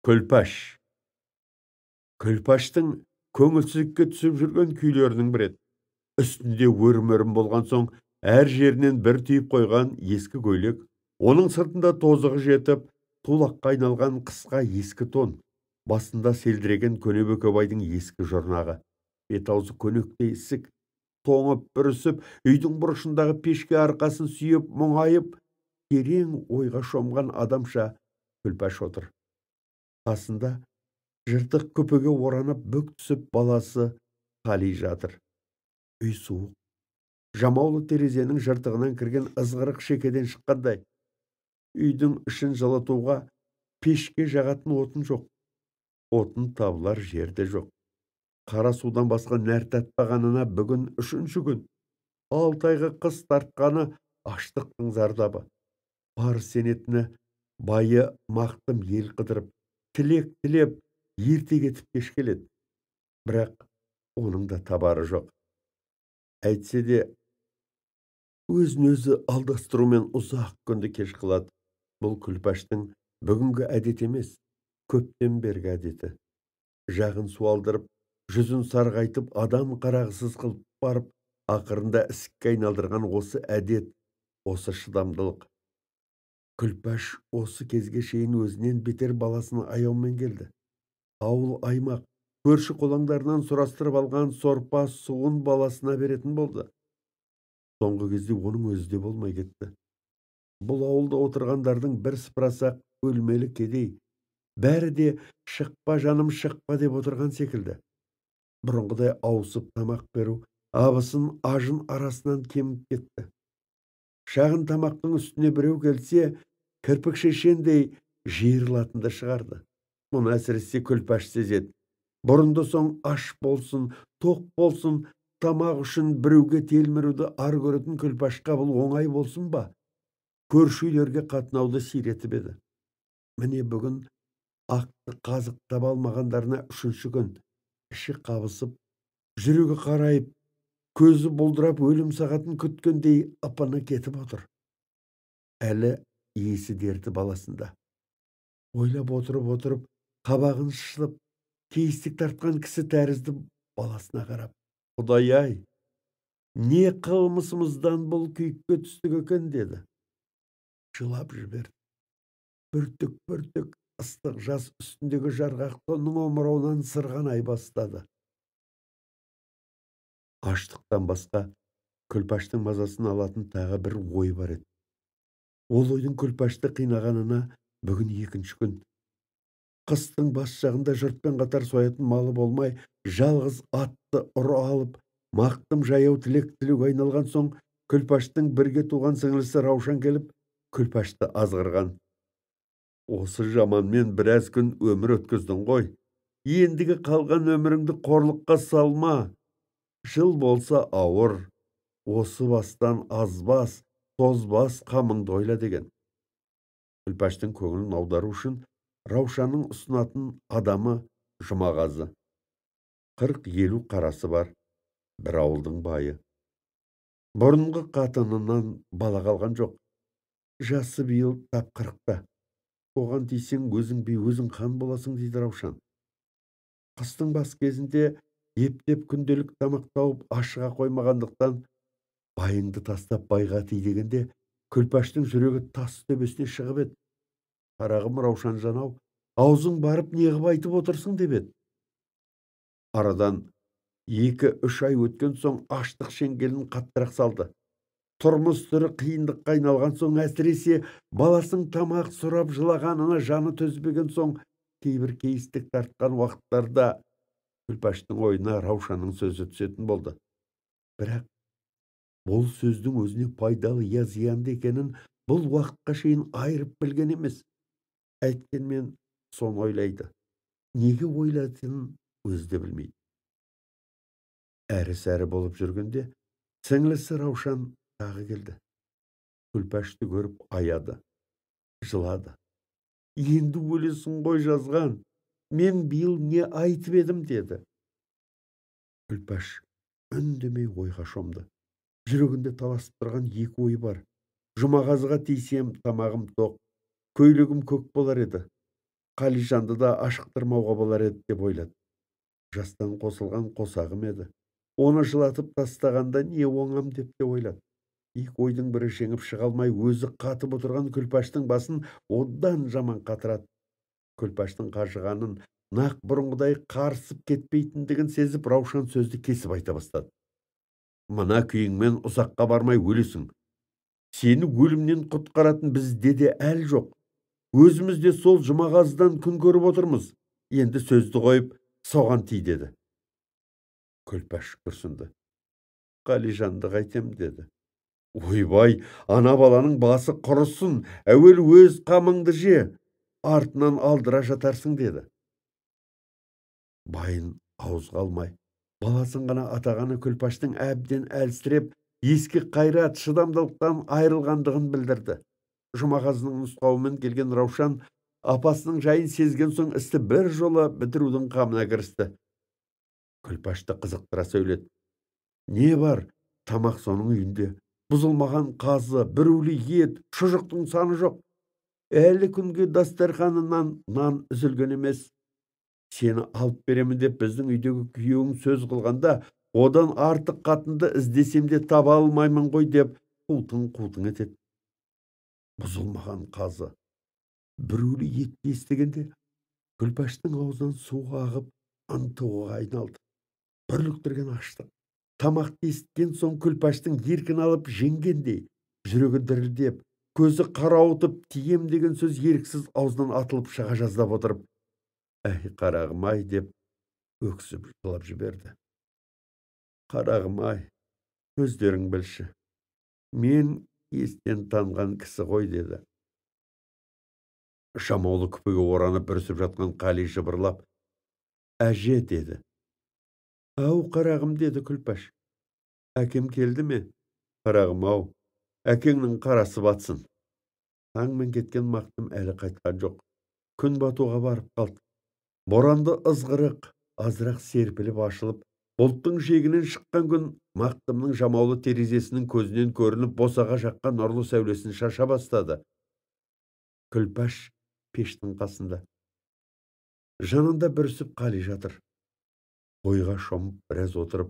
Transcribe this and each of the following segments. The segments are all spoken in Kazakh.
Көлпаш. Көлпаштың көңілсіздікке түсіп жүрген күйлерінің бірі еді. Үстінде өрім-өрім болған соң, әр жерінен бір түйіп қойған ескі көйлек, оның сыртында тозығы жетіп, тулаққа айналған қысқа ескі тон, басында селдіреген көне бөкебайдың ескі жұрнағы, бет-аузы көнектей ісік, тоңып бүрісіп, үйдің бұрышындағы пешке арқасын сүйеп, мұңайып, терең ойға шомған адамша Күлпаш отыр. Қасында жыртық күпіге оранып бүк түсіп баласы Қали жатыр. Үй суық. Жамаулы терезенің жыртығынан кірген ызғырық шекеден шыққандай. Үйдің ішін жылытуға пешке жағатын отын жоқ. Отын табылар жерде жоқ. Қара судан басқа нәр татпағанына бүгін 3-ші күн. 6 айға қыс тартқаны аштықтың зардабы. Бар сенетіні байы мақтым ел қыдырып, тілек тілеп, ерте кетіп кеш келеді. Бірақ оның да табары жоқ. Әйтсе де өзін-өзі алдастырумен ұзақ күнді кеш қылады. Бұл Күлпаштың бүгінгі әдет емес, көптен бергі әдеті. Жағын суалдырып, жүзін сарғайтып, адам қарағысыз қылып барып, ақырында ісікке айналдырған осы әдет, осы шыдамдылық. Күлпаш осы кезге шейін өзінен бетер баласын аяумен келді. Ауыл аймақ, көрші қолаңдарынан сұрастырып алған сорпа суын баласына беретін болды. Соңғы кезде оның өзі де болмай кетті. Бұл ауылда отырғандардың бір сыпырасақ өлмелі кедей. Бәрі де шықпа жаным шықпа деп отырған секілді. Бұрынғыдай ауысып тамақ беру, абысын ажын арасынан кеміп кетті. Шағын тамақтың үстіне біреу келсе, кірпік шешендей жиырылатынды шығарды. Мұны әсіресе Күлпаш сезеді. Бұрынды соң аш болсын, тоқ болсын, тамақ үшін біреуге телміруді ар көретін Күлпашқа бұл оңай болсын ба? Көрші үйлерге қатынауды сиретіп еді. Міне бүгін ақты қазық таба алмағандарына 3-ші күн. Іші қабысып, жүрегі қарайып, көзі бұлдырап өлім сағатын күткендей апаны кетіп отыр. Әлі есі дерті баласында. Ойлап отырып, қабағын шылып, кейістік тартқан кісі тәрізді баласына қарап. Құдай-ай, не қылмысымыздан бұл күйікке түстік екен деді. Жылап жіберді. Бүртік ыстық жас үстіндегі жарғақ тонның омырауынан сырғанай бастады. Аштықтан басқа Күлпаштың мазасын алатын тағы бір ой бар еді. Ол ойдың Күлпашты қинағанына бүгін 2-ші күн. Қыстың бас жағында жұртпен қатар соятын малы болмай, жалғыз атты ұры алып, мақтым жаяу тілек тілеуге айналған соң, Күлпаштың бірге туған сіңілісі Раушан келіп, Күлпашты азғырған. Осы жаманмен біраз күн өмір өткіздің ғой. Ендігі қалған өміріңді қорлыққа салма. Жыл болса ауыр, осы бастан азбас, тозбас қамыңды ойла деген. Күлпаштың көңілін аудару үшін Раушанның ұсынатын адамы Жұмағазы. 40-50 қарасы бар, бір ауылдың байы. Бұрынғы қатынынан бала қалған жоқ. Жасы биыл тап 40-та. Оған тисең өзің бе өзің хан боласың дейді Раушан. Қыстың бас кезінде ептеп күнделік тамақ тауып ашыға қоймағандықтан байыңды тастап байға ти дегенде Күлпаштың жүрегі тас төбесіне шығып еді. Қарағым Раушан жанау, аузың барып неғып айтып отырсың деп еді. Арадан 2-3 ай өткен соң аштық шеңгелін қаттырақ салды. Тұрмыс түрі қиындыққа айналған соң, әсіресе баласының тамақ сұрап жылағанына жаны төзбеген соң, кейбір кейістік тартқан уақыттарда Күлпаштың ойына Раушанның сөзі түсетін болды. Бірақ бұл сөздің өзіне пайдалы я зиянды екенін бұл уақытқа шейін айырып білген емес. Әйткенмен соны ойлайды. Неге ойлайтынын өзі де білмейді. Әрі-сәрі болып жүргенде сіңлісі Раушан тағы келді. Күлпашты көріп аяды, жылады. Енді өлесің ғой жазған, мен биыл не айтып едім деді. Күлпаш үндемей ойға шомды. Жүрегінде таласып тұрған 2 ой бар. Жұмағазыға тисем тамағым тоқ, көйлегім көк болар еді. Қалижанды да ашықтырмауға болар еді деп ойлады. Жастан қосылған қосағым еді. Оны жылатып тастағанда не оңам деп те ойлады. Екі ойдың бірі жеңіп шыға алмай өзі қатып отырған Күлпаштың басын одан жаман қатырады. Күлпаштың қажығанын, нақ бұрынғыдай қарысып кетпейтіндігін сезіп, Раушан сөзді кесіп айта бастады. Мына күйіңмен ұзаққа бармай өлесің. Сені өлімнен құтқаратын бізде де әл жоқ. Өзіміз де сол Жұмағазыдан күн көріп отырмыз. Енді сөзді қойып, соған ти деді. Күлпаш күрсінді. Қалижанды қайтем деді. Ойбай, ана баланың басы құрысын, әуел өз қамыңды же, артынан алдыра жатарсың деді. Байын ауызға алмай, баласын ғана атағаны Күлпаштың әбден әлсіреп, ескі қайрат шыдамдылықтан айырылғандығын білдірді. Жұмағазының нұсқауымен келген Раушан апасының жайын сезген соң істі бір жолы бітірудің қамына кірісті. Күлпашты қызықтыра сөйледі. Не бар, тамақ соның үйінде. Бұзылмаған қазы, біреулі ет, шұжықтың саны жоқ. Әлі күнге дастарханынан нан үзілген емес. Сені алып беремін деп біздің үйдегі күйеуің сөз қылғанда, одан артық қатынды іздесем де таба алмаймын ғой деп қутың етеді. Бұзылмаған қазы, біреулі етті естігенде Күлпаштың аузынан су ағып ынтығуға айналды. Бүрліктірген аштық. Тамақты естіген соң Күлпаштың еркін алып жеңгендей, жүрегі дірілдеп, көзі қарауытып, тием деген сөз еріксіз аузынан атылып шыға жаздап отырып, әй қарағым-ай деп өксіп жылап жіберді. Қарағым-ай, өздерің білші, мен естен танған кісі ғой деді. Жамаулы күпіге оранып бүрісіп жатқан Қали жыбырлап, әже деді. Ау, қарағым деді Күлпаш. Әкем келді ме? Қарағым-ау, әкеңнің қарасы батсын. Таңмен кеткен Мақтым әлі қайтқан жоқ. Күн батуға барып қалды. Боранды ызғырық, азырақ серпіліп ашылып, бұлттың жегінен шыққан күн Мақтымның жамаулы терезесінің көзінен көрініп, босаға жаққан нұрлы сәулесін шаша бастады. Күлпаш пештің қасында. Жанында бүрісіп Қали жатыр. Ойға шомып біраз отырып,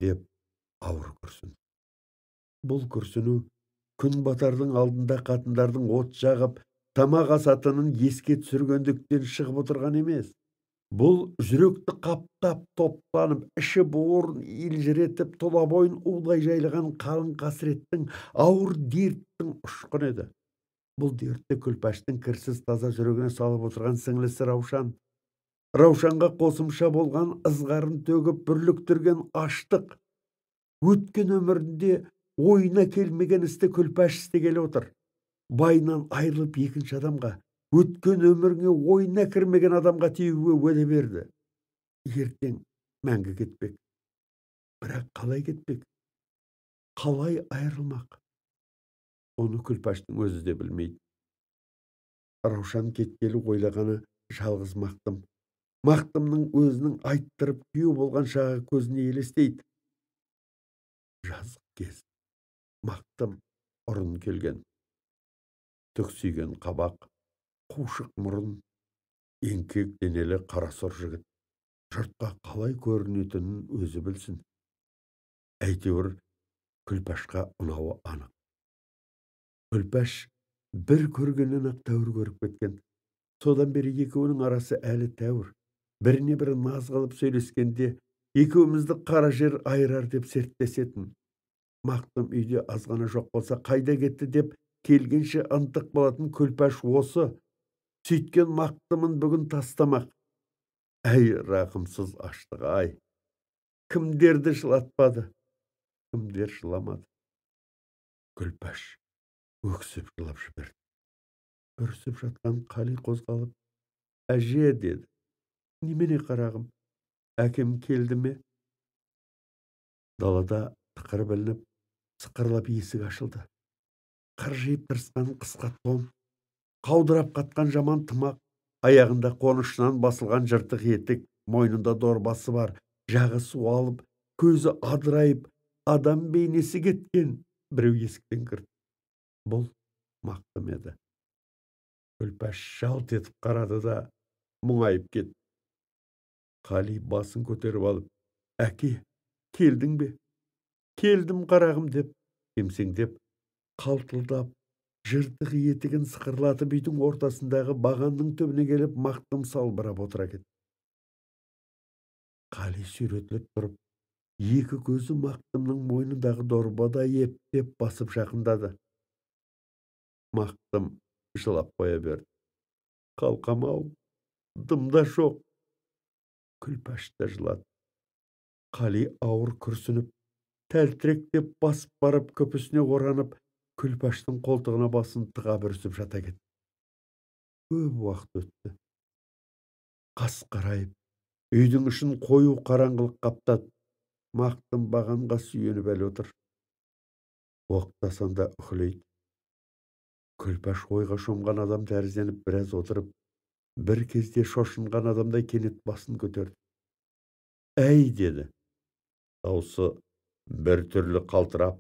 деп ауыр күрсін. Бұл күрсіну күн батардың алдында қатындардың от жағып, тамақ асатынын еске түсіргендіктен шығып отырған емес. Бұл жүректі қаптап, топтанып, іші буырын елжіретіп, тұла бойын удай жайлаған қалың қасіреттің, ауыр дерттің ұшқыны еді. Бұл дертті Күлпаштың кірсіз таза жүрегіне салып отырған сіңлісі Раушан. Раушанға қосымша болған ызғарын төгіп бүрліктірген аштық. Өткен өмірінде ойына келмеген істі Күлпаш істегелі отыр. Байынан айырылып екінші адамға, өткен өміріңе ойына кірмеген адамға тиюге уәде берді. Ертең мәңгі кетпек. Бірақ қалай кетпек? Қалай айырылмақ? Оны Күлпаштың өзі де білмейді. Раушан кеткелі ойлағаны жалғыз Мақтым. Мақтымның өзінің айттырып күйеу болған шағы көзіне елестейді. Жазық кез. Мақтым ұрын келген. Түксиген қабақ, қушық мұрын, еңкек денелі қарасұр жігіт. Жұртқа қалай көрінетінін өзі білсін. Әйтеуір Күлпашқа ұнауы анық. Күлпаш бір көргеннен-ақ тәуір көріп кеткен. Содан бері екеуінің арасы әлі тәуір. Біріне бірі наз қылып сөйлескенде, екеумізді қара жер айырар деп серттесетін. Мақтым үйде азғана жоқ болса, қайда кетті деп келгенше ынтық болатын Күлпаш осы. Сөйткен Мақтымын бүгін тастамақ. Әй, рақымсыз аштық-ай! Кімдерді жылатпады, кімдер жыламады. Күлпаш өксіп жылап жіберді. Бүрісіп жатқан Қали қозғалып, әже деді. Немене қарағым, әкем келді ме? Далада тықыр білініп, сықырлап есік ашылды. Қыржиып тырысқан қысқа тон, қаудырап қатқан жаман тымақ, аяғында қонышынан басылған жыртық етік, мойнында дорбасы бар, жағы суалып, көзі адырайып, адам бейнесі кеткен біреу есіктен кірді. Бұл Мақтым еді. Күлпаш жалт етіп қарады да мұңайып кетті. Қали басын көтеріп алып, әке, келдің бе? Келдім қарағым деп, кемсеңдеп, қалтылдап, жыртық етігін сықырлатып үйдің ортасындағы бағанның түбіне келіп мақтым салбырап отыра кетті. Қали сүйретіліп тұрып, екі көзі мақтымның мойнындағы дорбада ептеп басып жақындады. Мақтым жылап қоя берді. Қалқам-ау, дымда жоқ. Күлпаш та жылады. Қали ауыр күрсініп, тәлтіректеп басып барып көпісіне оранып, Күлпаштың қолтығына басын тыға бүрісіп жата кетті. Көп уақыт өтті. Қас қарайып, үйдің ішін қою қараңғылық қаптады. Мақтым бағанға сүйеніп әлі отыр. Оқтасанда үхілейді. Күлпаш ойға шомған адам тәрізденіп біраз отырып, бір кезде шошынған адамдай кенет басын көтерді. Әй, деді. Даусы бір түрлі қалтырап,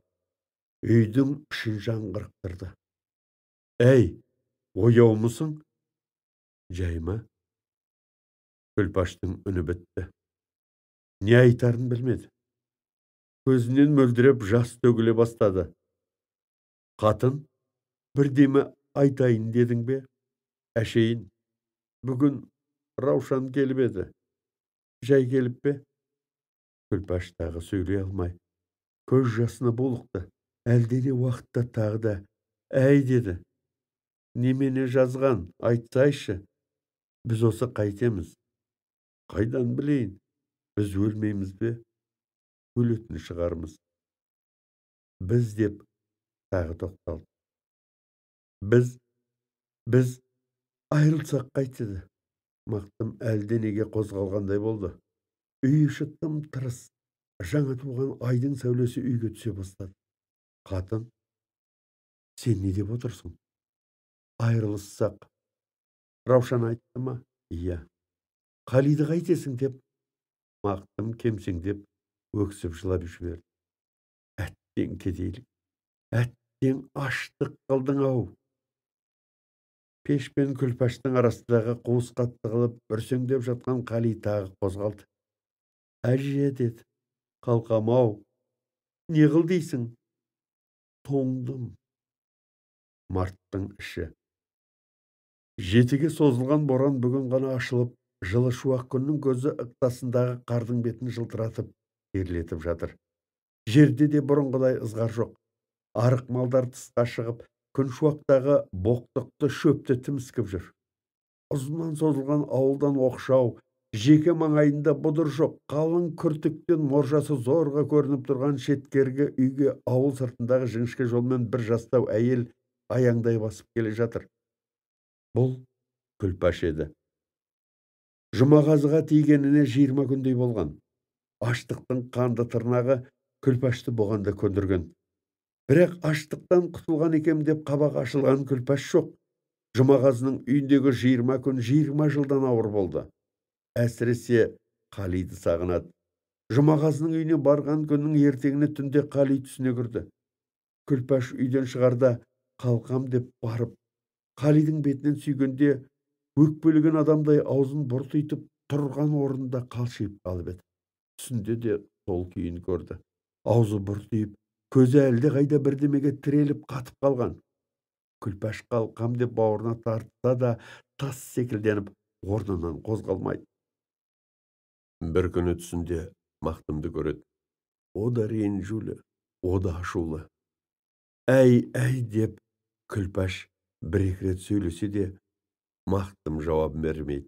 үйдің ішін жаңғырықтырды. Әй, ояу мұсың? Жай ма? Күлпаштың үні бітті. Не айтарын білмеді. Көзінен мөлдіреп жас төгіле бастады. Қатын, бірдеме айтайын дедің бе? Әшейін, бүгін Раушан келіп еді. Жай келіп бе? Күлпаш тағы сөйлей алмай, көз жасына булықты. Әлдене уақытта тағы да, әй, деді. Немене жазған, айтсайшы. Біз осы қайтеміз. Қайдан білейін? Біз өлмейміз бе? Өлетін шығармыз. Біз деп тағы тоқталды. Біз айырылсақ қайтеді. Мақтым әлденеге қозғалғандай болды. Үй іші тым-тырыс. Жаңа туған айдың сәулесі үйге түсе бастады. Қатын, сен не деп отырсың? Айырылыссақ. Раушан айтты ма? Иә. Қалиды қайтесің деп, Мақтым кемсеңдеп, өксіп жылап жіберді. Әттең кедейлік, әттең аштық қылдың-ау. Пеш пен Күлпаштың арасындағы қуыс қатты қылып, бүрсеңдеп жатқан Қали тағы қозғалды. Әже, деді. Қалқам-ау, не қыл дейсің? Тоңдым. Марттың іші. Жетіге созылған боран бүгін ғана ашылып, жылы шуақ күннің көзі ықтасындағы қардың бетін жылтыратып, ерлетіп жатыр. Жерде де бұрынғыдай ызғар жоқ. Арық малдар тысқа шығып, күн шуақтағы боқтықты шөпті тіміскіп жүр. Ұзынан созылған ауылдан оқшау, жеке маңайында бұдыр жоқ, қалың күртіктен моржасы зорға көрініп тұрған шеткергі үйге ауыл сыртындағы жіңішке жолмен бір жастау әйел аяңдай басып келе жатыр. Бұл Күлпаш еді. Жұмағазыға тигеніне 20 күндей болған. Аштықтың қанды тырнағы Күлпашты бұған да көндірген. Бірақ аштықтан құтылған екем деп қабақ ашылған Күлпаш жоқ. Жұмағазының үйіндегі 20 күн 20 жылдан ауыр болды. Әсіресе Қалиды сағынады. Жұмағазының үйіне барған күннің ертеңіне түнде Қали түсіне кірді. Күлпаш үйден шығарда қалқам деп барып, Қалидың бетінен сүйгенде өкпелеген адамдай аузын бұртитып тұрған орнында қалшиып қалып еді. Түсінде де сол күйін көрді. Аузы бұртиып, көзі әлде қайда бірдемеге тіреліп қатып қалған. Күлпаш қалқам деп бауырына тартса да тас секілденіп орнынан қозғалмайды. Бір күні түсінде Мақтымды көреді. О да ренжулі, о да ашулы. Әй деп Күлпаш бір-екі рет сөйлесе де, Мақтым жауап бермейді.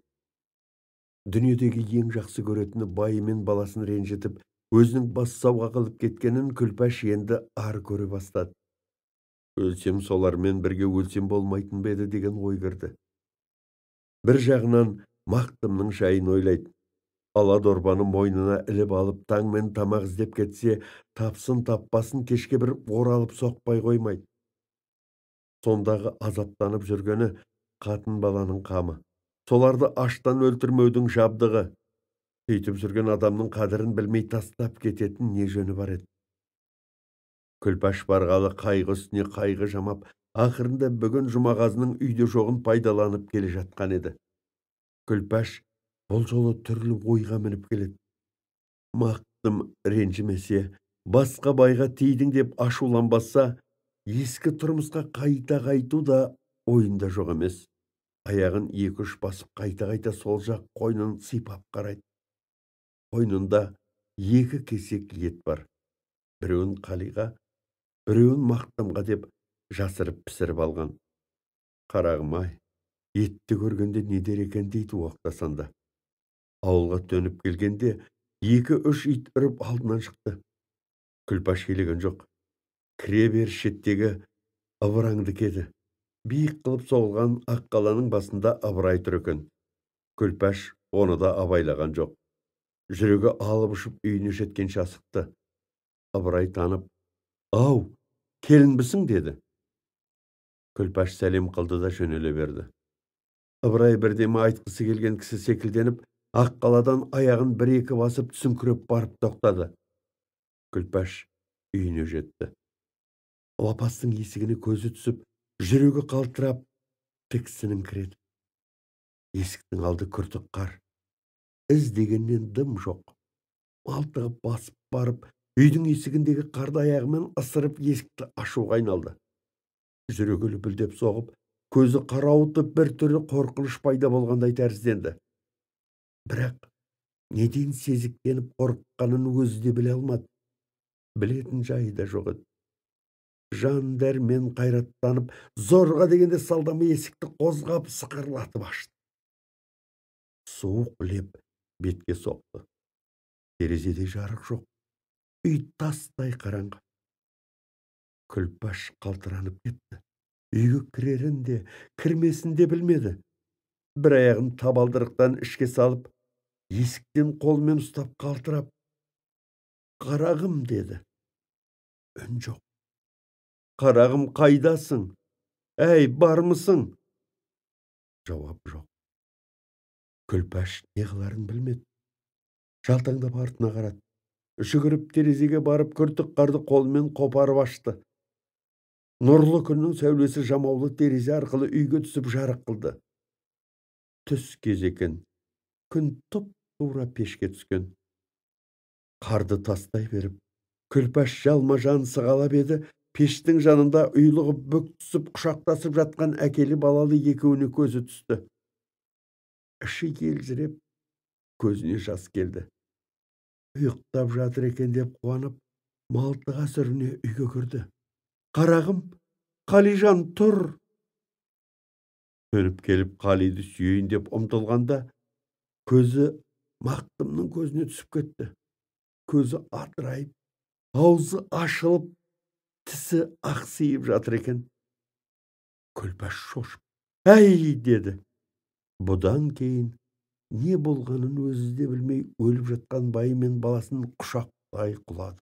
Дүниедегі ең жақсы көретіні байы мен баласын ренжітіп, өзінің бас сауға қылып кеткенін Күлпаш енді ар көре бастады. Өлсем солармен бірге өлсем болмайтын беді деген ой кірді. Бір жағынан Мақтымның жайын ойлайды. Ала дорбаны мойнына іліп алып, таңмен тамақ іздеп кетсе, тапсын таппасын кешке бір оралып соқпай қоймайды. Сондағы азаптанып жүргені қатын баланың қамы. Соларды аштан өлтірмеудің жабдығы. Сөйтіп жүрген адамның қадірін білмей тастап кететін не жөні бар еді. Күлпаш барғалы қайғы үстіне қайғы жамап, Ақырында бүгін Жұмағазының үйде жоғын пайдаланып келе жатқан еді. Күлпаш бұл жолы түрлі ойға мініп келеді. Мақтым ренжімесе, басқа байға тидің деп ашуланбаса, ескі тұрмысқа қайта қайту да ойында жоқ емес. Аяғын екі-үш басып қайта-қайта сол жақ қойнын сипап қарайды. Қойнында екі кесек ет бар. Біреуін Қалиға, біреуін Мақтымға деп жасырып пісіріп алған. Қарағым-ай, етті көргенде не дер екен дейді оқтасанда. Ауылға төніп келгенде екі-үш ит үріп алдынан шықты. Күлпаш елеген жоқ. Кіре бер шеттегі ыбыраңды кеді. Биік қылып соғылған ақ қаланың басында Ыбырай тұр екен. Күлпаш оны да абайлаған жоқ. Жүрегі алып ұшып үйіне жеткенше асықты. Ыбырай танып, «Ау, келінбісің?» деді. Күлпаш сәлем қылды да жөнеле берді. Ыбырай бірдеме айтқысы келген кісі секілденіп, ақ қаладан аяғын бір-екі басып түсіңкіреп барып тоқтады. Күлпаш үйіне жетті. Лапастың есігіне көзі түсіп, жүрегі қалтырап, тіксініңкіреді. Есіктің алды күртік қар. Із дегеннен дым жоқ. Малтығып басып барып, үйдің есігіндегі қарды аяғымен ысырып есікті ашуға айналды. Жүрегі лүпілдеп соғып, көзі қарауытып бір түрлі қорқыныш пайда болғандай тәрізденді. Бірақ неден сезіктеніп қорыққанын өзі де біле алмады. Білетін жайы да жоқ еді. Жан дәрмен қайраттанып, зорға дегенде салдама есікті қозғап сықырлатып ашты. Суық леп бетке соқты. Терезеде жарық жоқ. Үй тастай қараңғы. Күлпаш қалтыранып кетті. Үйге кірерін де, кірмесін де білмеді. Бір аяғын табалдырықтан ішке салып, есіктен қолмен ұстап қалтырап, «Қарағым» деді. Үн жоқ. «Қарағым, қайдасың? Әй, бармысың?» Жауап жоқ. Күлпаш не қыларын білмеді. Жалтаңдап артына қарады. Жүгіріп терезеге барып күртік қарды қолмен қопарып ашты. Нұрлы күннің сәулесі жамаулы терезе арқылы үйге түсіп жарық қылды. Түс кез екен. Күн тұп-тура пешке түскен. Қарды тастай беріп, Күлпаш жалма-жан сығалап еді, пештің жанында ұйлығып бүк түсіп құшақтасып жатқан әкелі балалы екеуіне көзі түсті. Іші елжіреп, көзіне жас келді. Ұйықтап жатыр екен деп қуанып, малтыға сүріне үйге кірді. «Қарағым, Қалижан, тұр!» Төніп келіп Қалиды сүйейін деп ұмтылғанда, көзі Мақтымның көзіне түсіп кетті. Көзі адырайып, аузы ашылып, тісі ақсиып жатыр екен. Күлпаш шошып, «Әй!» деді. Бұдан кейін не болғанын өзі де білмей өліп жатқан байы мен баласын құшақтай құлады.